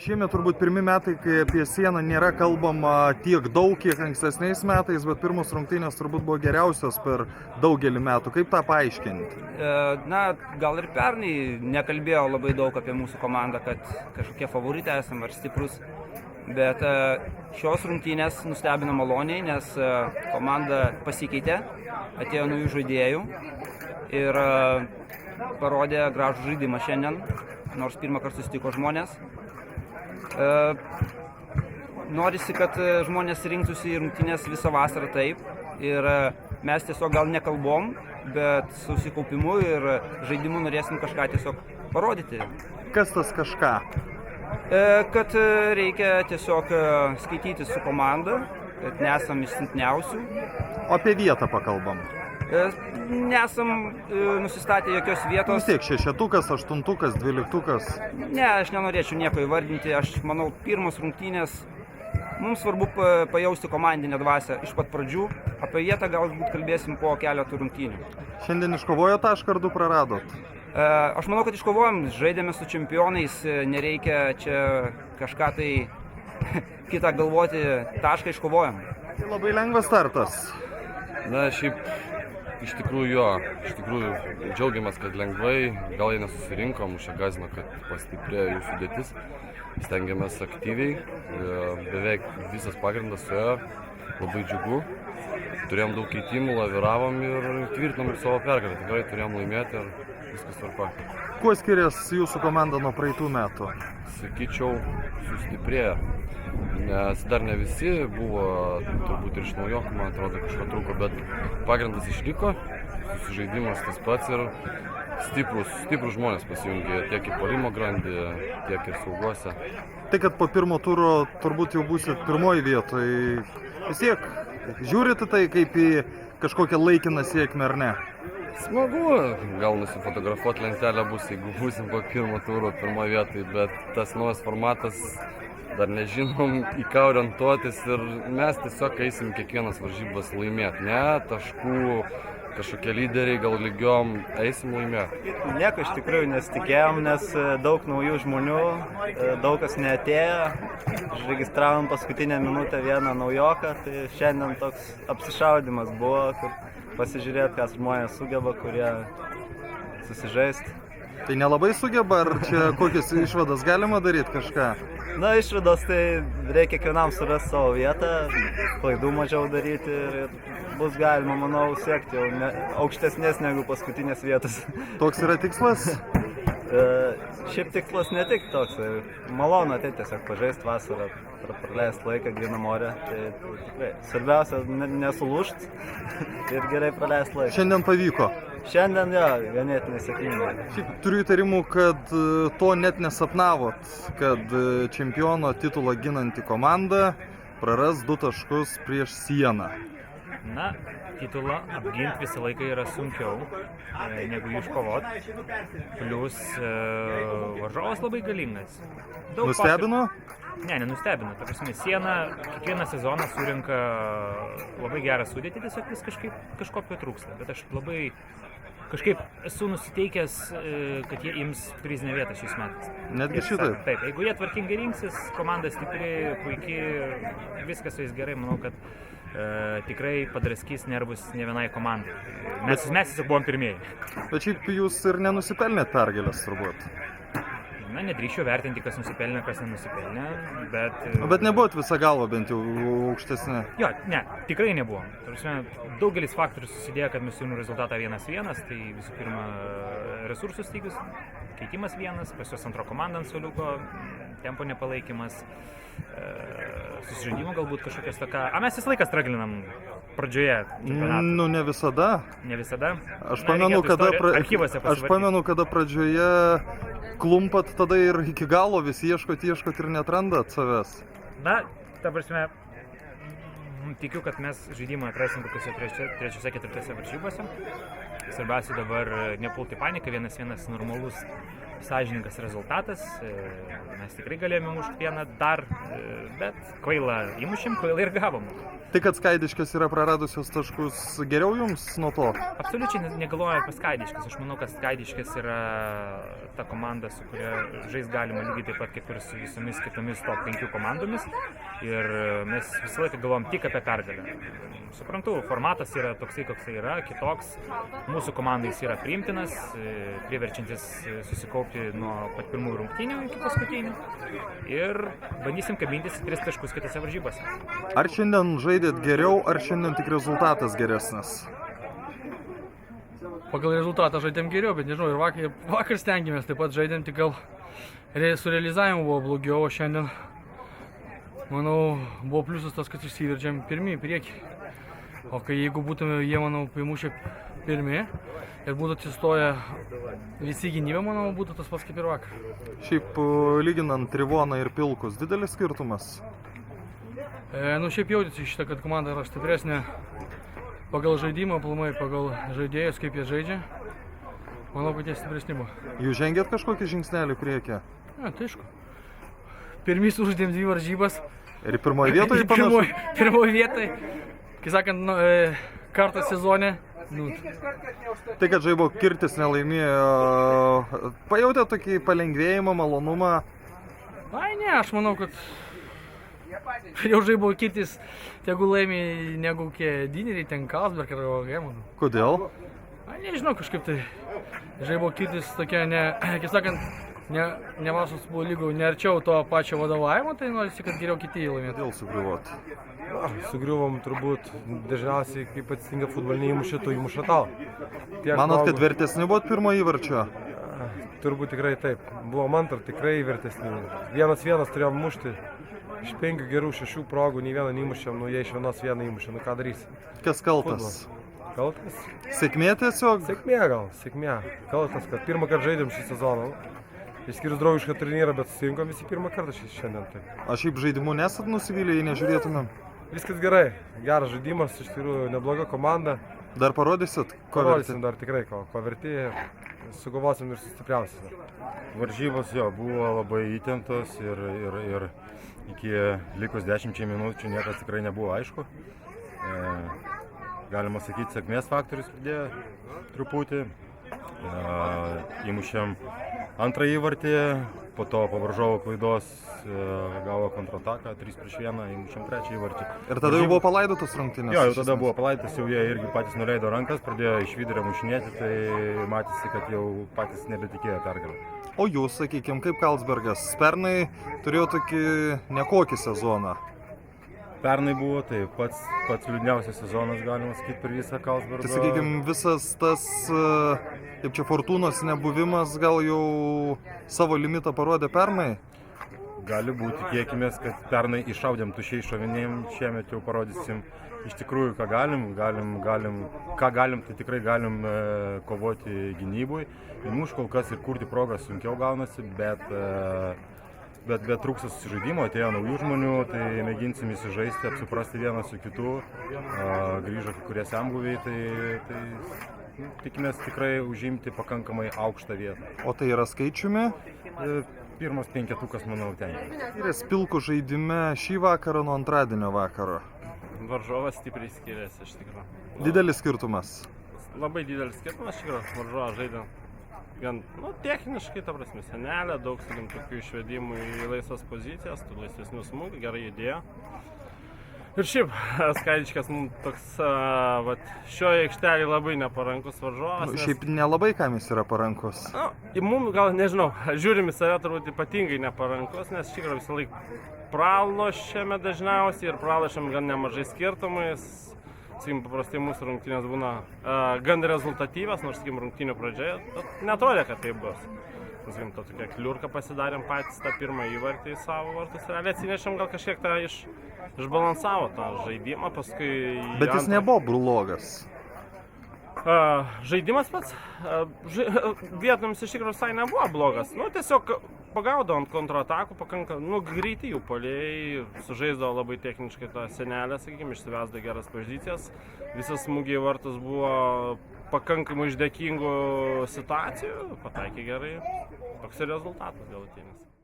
Šiemet turbūt pirmi metai, kai apie Sieną nėra kalbama tiek daug, kiek ankstesniais metais, bet pirmos rungtynės turbūt buvo geriausios per daugelį metų. Kaip tą paaiškinti? Gal ir pernai nekalbėjau labai daug apie mūsų komandą, kad kažkokie favoritai esame ar stiprus. Bet šios rungtynės nustebino maloniai, nes komanda pasikeitė, atėjo naujų žaidėjų ir parodė gražų žaidimą šiandien, nors pirmą kartą susitiko žmonės. Norisi, kad žmonės rinktųsi į rungtynės visą vasarą taip ir mes tiesiog gal nekalbom, bet susikaupimu ir žaidimu norėsim kažką tiesiog parodyti. Kas tas kažką? Kad reikia tiesiog skaityti su komanda, kad nesam iš silpniausių. O apie vietą pakalbam. Nesam nusistatę jokios vietos. Vis tiek šešetukas, aštuntukas, dvyliktukas. Ne, aš nenorėčiau nieko įvardinti. Aš manau, pirmos rungtynės mums svarbu pajausti komandinę dvasią iš pat pradžių. Apie vietą galbūt kalbėsim po keletų rungtynių. Šiandien iškovojo tašką ar du praradot? Aš manau, kad iškovojom, žaidėme su čempionais, nereikia čia kažką tai kitą galvoti, tašką iškovojom. Tai labai lengvas startas. Šiaip iš tikrųjų džiaugiamės, kad lengvai, gal jie nesusirinkom, čia gąsdino, kad pastiprėjo jų sudėtis. Stengiamės aktyviai, beveik visas pagrindas suėjo, labai džiugu. Turėjom daug keitimų, laviravom ir tvirtinom savo pergalę. Tikrai turėjom laimėti ir viskas tvarko. Kuo skiriasi jūsų komanda nuo praeitų metų? Sakyčiau, sustiprėjo. Nes dar ne visi buvo, turbūt ir iš naujokų, man atrodo, kažko trūko, bet pagrindas išliko, susižaidimas tas pats ir stiprus žmonės pasijungė tiek į puolimo grandį, tiek ir sauguose. Tai, kad po pirmo turo turbūt jau būsit pirmoji vietoje, vis tiek žiūrite tai kaip į kažkokią laikiną sėkmę ar ne? Smagu, gal nusifotografuoti lentelę bus, jeigu būsim po pirmo turo pirmoje vietoje, bet tas naujas formatas dar nežinom, į ką orientuotis ir mes tiesiog eisim kiekvienas varžybas laimėti. Ne taškų, kažkokie lyderiai, gal lygiom eisim laimėti. Nieko iš tikrųjų nesitikėjom, nes daug naujų žmonių, daug kas neatėjo. Užregistravom paskutinę minutę vieną naujoką, tai šiandien toks apsišaudimas buvo, kur pasižiūrėti, kas žmonės sugeba, kurie susižaisti. Tai nelabai sugeba, ar čia kokias išvadas galima daryti kažką? Išvados tai reikia kiekvienam surasti savo vietą, klaidų mažiau daryti ir bus galima, manau, siekti jau aukštesnės negu paskutinės vietos. Toks yra tikslas? Šiaip tikslas ne tik toks, malonu ateiti tiesiog pažaisti vasarą, praleisti laiką grynam ore, tai tikrai svarbiausia nesulūžti ir gerai praleisti laiką. Šiandien pavyko? Šiandien ganėtinai sėkmingai. Šiaip turiu įtarimų, kad to net nesapnavot, kad čempiono titulą ginanti komanda praras 2 taškus prieš Sieną. Titulą apginti visą laiką yra sunkiau negu jį iškovot. Plius varžovas labai galingas. Nustebino? Ne, nenustebino. Ta prasme, Siena kiekvieną sezoną surinka labai gerą sudėtį, tiesiog vis kažkokio trūksta. Bet aš labai kažkaip esu nusiteikęs, kad jie ims prizinę vietą šiais metais. Netgi šitaip? Taip, jeigu jie tvarkingai rinksis, komanda stipri, puikiai, viskas su jais gerai, manau, kad tikrai padraskys nervus ne vienai komandai. Mes tiesiog buvom pirmieji. Bet šiaip jūs ir nenusipelnėt pergalės turbūt. Nedrįščiau vertinti, kas nusipelnė, kas nenusipelnė, bet... Bet nebuvot visą galvą bent jau aukštesnė? Jo, ne, tikrai nebuvom. Daugelis faktorių susidėjo, kad mes turime rezultatą 1-1, tai visų pirma resursų stygius, keitimas vienas, pas juos antro komanda ant suoliuko, tempo nepalaikymas, susižaidimo galbūt kažkokios tokia... Mes visą laiką straglinam pradžioje čempionato. Ne visada. Ne visada? Aš pamenu, kada pradžioje klumpat, tada ir iki galo vis ieškot ir netrandat savęs. Ta prasme, tikiu, kad mes žaidimą atrasim kokiuose trečiose, ketvirtose varžybose. Svarbiausia dabar nepulti paniką, 1-1 normalus, sąžiningas rezultatas. Mes tikrai galėjome mušti vieną dar, bet kvailą įmušėm, kvailą ir gavom. Tai, kad Skaidiškės yra praradusios taškus, geriau jums nuo to? Absoliučiai negalvoju apie Skaidiškės. Aš manau, kad Skaidiškės yra ta komanda, su kuria žais galima lygiai taip pat kaip ir su visomis kitomis top 5 komandomis. Ir mes visą laiką galvom tik apie pergalę. Suprantu, formatas yra toksai, koks yra, kitoks. Mūsų komandai jis yra priimtinas, priverčiantis susikaupti nuo pat pirmųjų rungtynių iki paskutinių. Ir bandysim kabintis 3 taškus kitose varžybose. Ar šiandien žaidėt geriau, ar šiandien tik rezultatas geresnis? Pagal rezultatą žaidėm geriau, bet nežinau, ir vakar stengiamės, taip pat žaidėm, tik gal su realizavimu buvo blogiau, o šiandien, manau, buvo pliusas tas, kad išsiverčiam pirmi į priekį. O kai jeigu būtume jie, manau, primušę pirmi ir būtų atsistoję visi gynybę, manau, būtų tas pats kaip ir vakar. Šiaip lyginant Trivoną ir Pilkus, didelis skirtumas? Šiaip jautėsi šitą, kad komanda yra stipresnė pagal žaidimą, aplamai pagal žaidėjus, kaip jie žaidžia. Manau, kad jie stipresni buvo. Jūs žengėt kažkokį žingsnelį priekį? Tai aišku. Pirmis uždėm 2 varžybas. Ir pirmoje vietoje panašu? Pirmoje vietoje. Kai sakant, kartą sezone. Tai, kad Žaibo Kirtis nelaimėjo, pajautė tokį palengvėjimą, malonumą? Ai ne, aš manau, kad jau Žaibo Kirtis tegu laimi negu kokie dyneriai, ten Carlsberg ar kokie, manau. Kodėl? Ai nežinau, kažkaip tai Žaibo Kirtis tokia, kaip sakant, ne vasos buvo lygų, ne arčiau to pačio vadovavimo, tai norisi, kad geriau kiti laimėtų. Kodėl sugriuvot? Sugriuvom turbūt dažniausiai, kaip atsitinka futboliniai įmušė, tu įmuša tau. Manot, kad vertesni buvot pirmo įvarčio? Turbūt tikrai taip. Buvom antrą, tikrai vertesni. 1-1 turėjom mušti. Iš 5 gerų 6 progų, nei vieną neįmušėm, jie iš 1-1 įmušė, ką darysi? Kas kaltas? Kaltas? Sėkmė tiesiog? Sėkmė gal, sėkmė. Kaltas, kad pirmą kartą žaidėm šį sezoną. Išskyrus draugišką turnyrą, bet susirinkom visi pirmą kartą šiandien. Taip. Aš šiaip žaidimu nesat nusivylę, jei nežiūrėtumėm? Viskas gerai, geras žaidimas, iš tikrųjų nebloga komanda. Dar parodysit, ko Parodysim dar tikrai, ko verti, sugalvosim ir sustipriausias. Varžybos jo buvo labai įtemptos ir iki likus 10 minučių niekas tikrai nebuvo aišku. Galima sakyti, sėkmės faktorius pridėjo truputį. Įmušėm antrą įvartį, po to po varžovo klaidos gavo kontrataką, 3-1, įmušėm trečią įvartį. Ir tada jau buvo palaidotos rungtynės? Jo, jau tada buvo palaidotas, jau jie irgi patys nuleido rankas, pradėjo iš vidurio mušinėti, tai matėsi, kad jau patys nebetikėjo pergalę. O jūs, sakykime, kaip Carlsbergas, pernai turėjo tokį nekokį sezoną? Pernai buvo tai pats liūdniausias sezonas, galima sakyti, per visą Carlsbergo. Tai, sakykime, visas tas, kaip čia, fortūnos nebuvimas gal jau savo limitą parodė pernai? Gali būti, tikėkimės, kad pernai iššaudėm tušiai šovinėjim, šiemet jau parodysim iš tikrųjų, ką galim, tai tikrai galim kovoti gynybui. Įmuš kol kas ir kurti progą sunkiau gaunasi, bet trūksta susižaidimo, atėjo naujų žmonių, tai mėginsim įsižaisti, apsuprasti vieną su kitu, grįžo kai kurie senbuviai, tai tikimės tikrai užimti pakankamai aukštą vietą. O tai yra skaičiumi? Pirmas 5-tukas, manau, tenkina. Skiriasi Pilkų žaidime šį vakarą nuo antradienio vakaro? Varžovas stipriai skiriasi, iš tikrųjų. Didelis skirtumas? Labai didelis skirtumas, iš tikrųjų. Varžovas žaidė gan, techniškai, ta prasme, senelė, daug sakim tokių išvedimų į laisvas pozicijas, tų laisvesnių smūgių, gerai judėjo. Ir šiaip, Skaidiškės mums toks, šioje aikštelėje labai neparankus varžovas. Šiaip nelabai kam jis yra parankus. Mums gal, nežinau, žiūrim į save turbūt ypatingai neparankus, nes iš tikrųjų visą laiką pralošiame dažniausiai ir pralošiam gan nemažai skirtumais. Sakykim, paprastai mūsų rungtynės būna gan rezultatyvios, nors, sakykim, rungtynių pradžioje netrodė, kad tai bus. Sakykim, tokia kliurka pasidarėm patys tą pirmą įvartį į savo vartus. Realiai atsinešėm gal kažkiek tą išbalansavo tą žaidimą, paskui... Bet jis nebuvo blogas. Žaidimas pats vietomis iš tikrųjų visai nebuvo blogas. Tiesiog pagaudavo ant kontratakų, pakankamai, greiti jų puolėjai, sužaisdavo labai techniškai tą senelę, sakykime, išsivesdavo geras pozicijas. Visas smūgiai vartus buvo pakankamai iš dėkingų situacijų, pataikė gerai. Toks ir rezultatas galutinis.